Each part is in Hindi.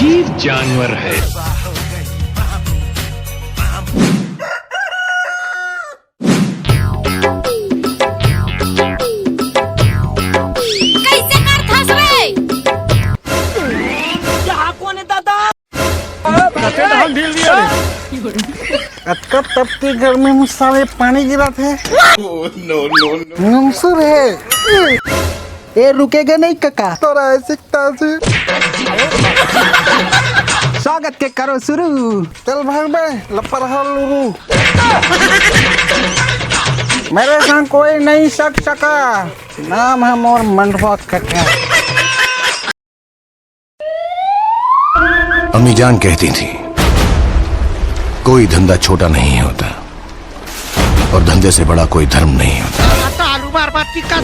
अजीब जानवर है। कैसे कर फंस रे? यहाँ कौन है दादा? कब तब के घर में मुझसे पानी गिरा थे। मंसूर है। ये रुकेगा नहीं काका। तोरा ऐसे स्वागत के करो शुरू। चल भाई बे लपरहा लुरू। मेरे संग कोई नहीं सक सका। नाम है मोर मंडवा काका। अम्मी जान कहती थी कोई धंधा छोटा नहीं होता और धंधे से बड़ा कोई धर्म नहीं होता। आलू बार बार टिक्का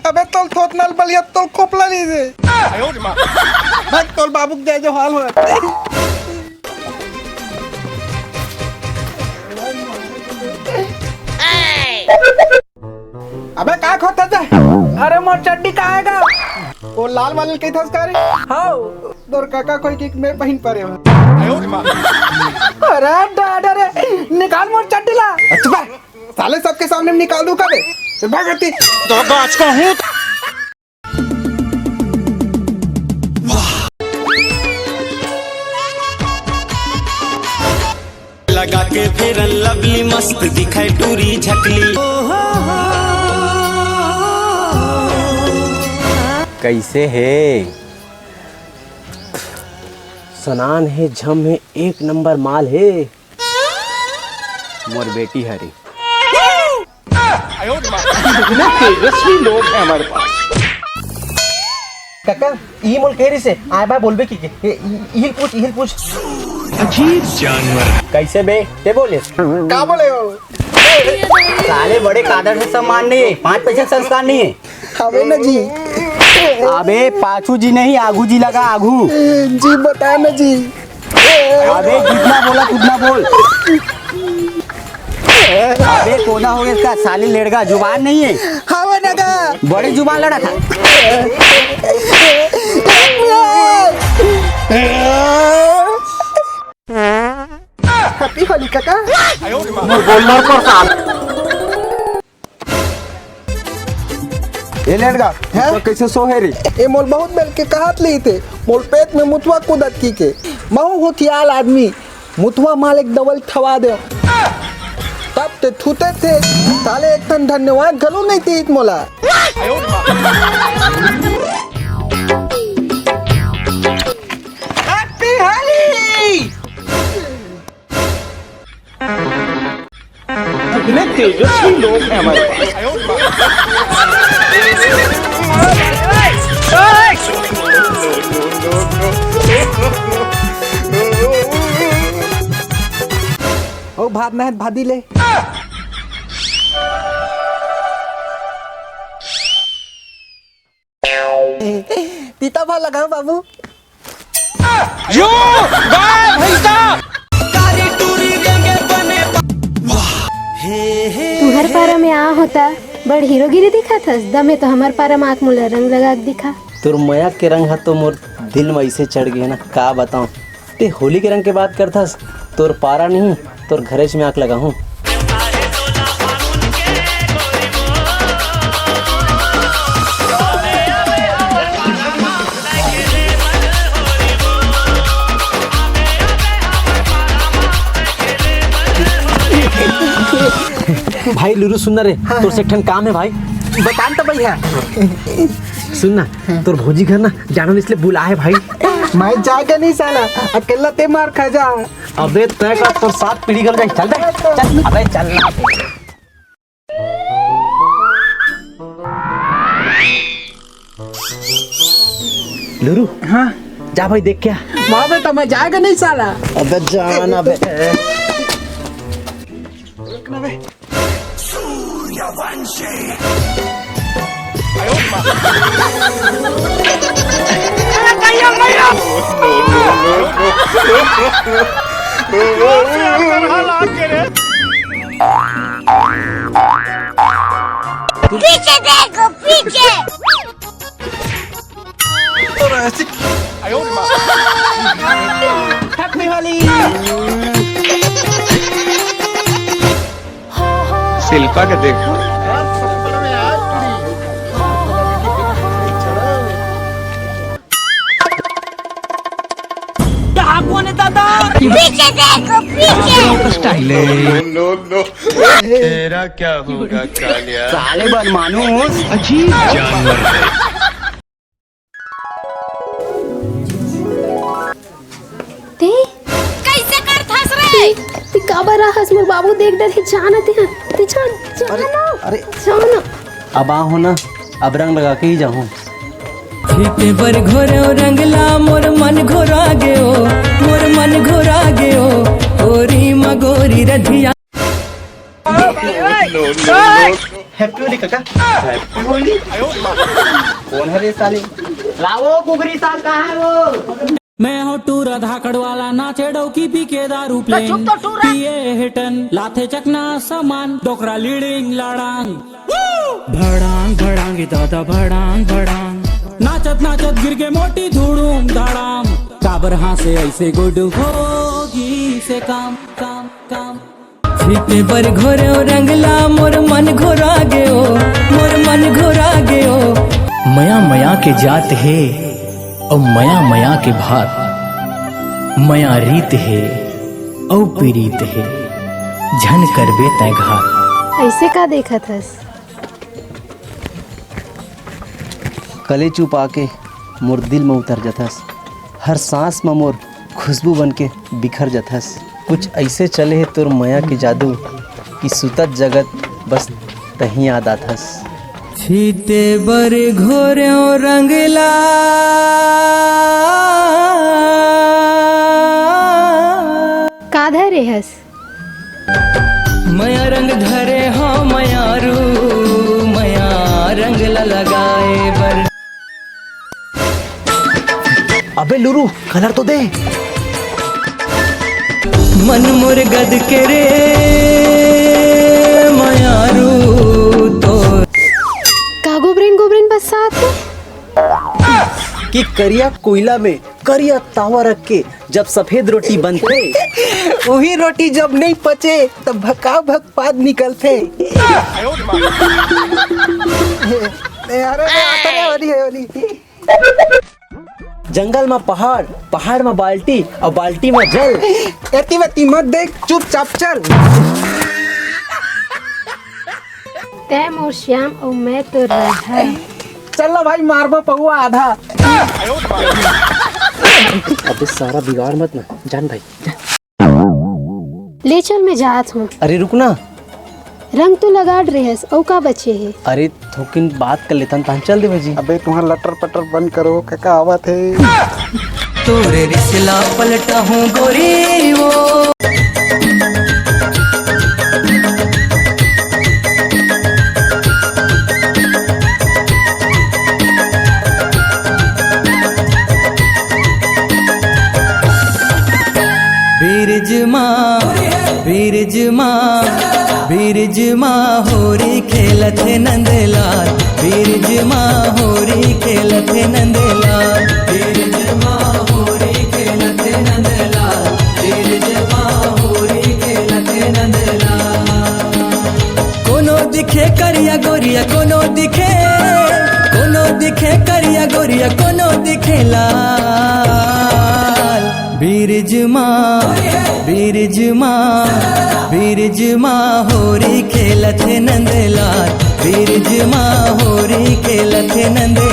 अबे तोल थोत नल बलिया तोल कोपला नहीं दे। भाग तोल बाबूक दे जो हाल हो। अबे का खोता था? अरे मोर चड्डी कहाँ है गा? वो लाल वाले कई थस करे? हाँ। तोर काका कोई किक में पहन परे हो। अरे डाडा रे, निकाल मोर चड्डी ला। अच्छा साले सबके सामने निकाल दूं कबे? भागती तो बाज का हूँ। लगा के फिर लवली मस्त दिखाई टूरी झकली। कैसे है? सनान है, झम है, एक नंबर माल है। मोर बेटी हरी तेजस्वी लोग हैं हमारे पास। काका ई मोल केरी से आए बा बोलबे की इहिल पूछ। अजीब जानवर। कैसे बे? ते बोले का बोले हो? साले बड़े कादर से सम्मान नहीं है, 5 पैसे संस्कार नहीं है। हवे ना जी। अबे पाछू जी नहीं, आगू जी लगा आगू। जी बता ना जी। अबे जितना बोला उतना बोल। अबे कोना हो गया इसका, साली लड़का जुबान नहीं है। हवे ना का। बड़ी जुबान लड़ा था। हैप्पी होली काका। ये लड़का है? कैसे सोहे रे? ये मोल बहुत बेल के कहत ली थे। मोल पेट में मुतवा कूदत की के। महू होथियाल आदमी मुतवा माल एक डबल थवा दे। तब ते थूते थे साले एक तन धन्यवाद गलो नहीं थी इत मोला। हैप्पी होली। इतने तेजस्वी लोग हैं हमारे पास। ओ भात महत भादी ले। तीता भा लगाओ बाबू। यो वाह भैया। तुहर पारा में आ होता बड़ हीरोगिरी दिखा थस। दमे तो हमार पारा में आँख मुला रंग लगा के दिखा। तोर मया के रंग है तो मोर दिल में ऐसे चढ़ गए ना, का बताऊं। ते होली के रंग के बात करथस, तोर पारा नहीं तोर घरेज में आँख लगा हूँ। भाई लुरु सुनना रे, तोर से एक ठन काम है भाई। बतान तो भैया। सुनना, तोर भौजी घर ना जानो इसलिए बुला है भाई। मैं जाएगा नहीं साला, अकेला ते मार खा जा। अबे तय का तोर 7 पीढ़ी कर गई। चल बे चल। अबे चल ना। लुरु हाँ जा भाई देख क्या। माँ बेटा मैं जाएगा नहीं साला। अबे जाना बे। ना बे। पीछे देखो पीछे। हैप्पी होली। शिल्पा के देखो पीछे देखो पीछे। तेरा क्या होगा कालिया साले बदमानुस। जानवर है ते कैसे कर फंस रहे? ते का बरा हस मोर बाबू देख डर है जानत है ते जाना अरे जाना अब आ हो ना, अब रंग लगा के ही जाऊँ। फीते पर घोरो रंगला मोर मन घोरा गयो, मोर मन घोरा गयो, होरी मगोरी रधिया। हैप्पी होली काका। हैप्पी होली। कौन है रे साले? लाओ कुगरी साल कहाँ है वो? मैं हो टूरा धाकड़ वाला, नाचे डौकी पी के दारू प्लेन, पिए हिटन लाथे चकना सामान, डोकरा लीडिंग लाडांग भड़ांग भड़ांगी दादा भड़ांग भड़ांग, नाचत नाचत गिर के मोटी धूड़ूम धाड़ाम, काबर हाँ से ऐसे गुड होगी से काम काम काम। फीते पर घोरो रंगला मोर मन घोरा गयो, मोर मन घोरा गयो, मया मया के जात है और मया मया के भात, मया रीत है और पीरीत है, झन करबे तय घात। ऐसे का देखा थस? कले चुप आके मोर दिल में उतर जाथस, हर सांस में मोर खुशबू बन के बिखर जाथस। कुछ ऐसे चले है तोर माया के जादू कि सुतत जगत बस तही याद आथस। फीते बर घोरो रंगला का धरे हस? मया रंग धरे हो मयारू, मया रंग लगाए बर। अबे लुरू कलर तो दे। मन मोर गद के रे मयारू तो का गोबरेन बस साथ है कि करिया कोयला में करिया तावा रख के जब सफेद रोटी बनते, वही रोटी जब नहीं पचे तब भका भक पाद निकलते। जंगल में पहाड़, पहाड़ में बाल्टी और बाल्टी में जल। एती वेती मत देख, चुपचाप चल। तै मोर श्याम और मैं तो राधा। चल ना भाई, मारबो पहुआ आधा। अबे सारा बिगाड़ मत ना, जान भाई। ले चल मैं जात हूँ। अरे रुकना, रंग तो लगाड़ रहे हस और का बचे है? अरे थोकिन बात कर लेता तान चल दे भाजी। अबे तुम्हारा लटर पटर बंद करो, काका आवत है। तोरे रिसला पलटा हूँ गोरी वो। बीरज माँ होरी खेलत है नंदलाल, बीरज माँ होरी खेलत है नंदलाल, बीरज माँ होरी खेलत है नंदलाल, बीरज माँ होरी खेलत है नंदलाल। कोनो दिखे करिया गोरिया, कोनो दिखे करिया गोरिया, कोनो दिखे लाल। बीरज माँ होरी खेलत है नंदलाल, बीरज माँ होरी खेलत है नंदलाल।